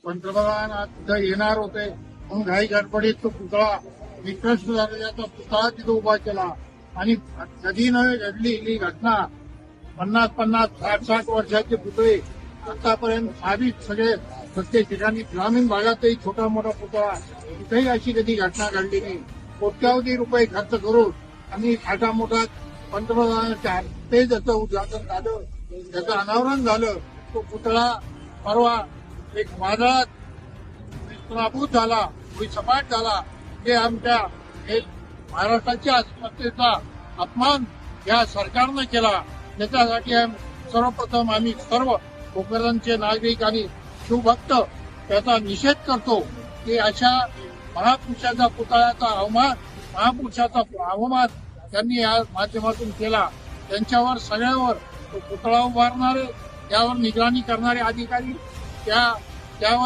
पंतप्रधान आज तिथं येणार होते म्हणून घाई गडबडीत तो पुतळा निकृष्ट झालेला तो पुतळा तिथं उभा केला आणि कधी नव्हे घडली ही घटना 50-50, 60-60 वर्षाचे पुतळे आतापर्यंत साधित सगळे प्रत्येक ठिकाणी ग्रामीण भागातही छोटा मोठा पुतळा तिथेही अशी कधी घटना घडली नाही. कोट्यावधी रुपये खर्च करून आणि मोठा मोठा पंतप्रधानांच्या हस्ते ज्याचं उद्घाटन झालं, त्याचं अनावरण झालं. तो पुतळा परवा एक वादळात नाबूद झाला, सपाट झाला. हे आमच्या महाराष्ट्राच्या अस्मितेचा अपमान या सरकारनं केला. त्याच्यासाठी सर्वप्रथम आम्ही सर्व कोकणांचे नागरिक आणि शिवभक्त त्याचा निषेध करतो की अशा महापुरुषाच्या पुतळ्याचा अवमान, महापुरुषाचा अवमान त्यांनी या माध्यमातून केला. त्यांच्यावर सगळ्यावर तो पुतळा उभारणारे, त्यावर निगराणी करणारे अधिकारी त्यावर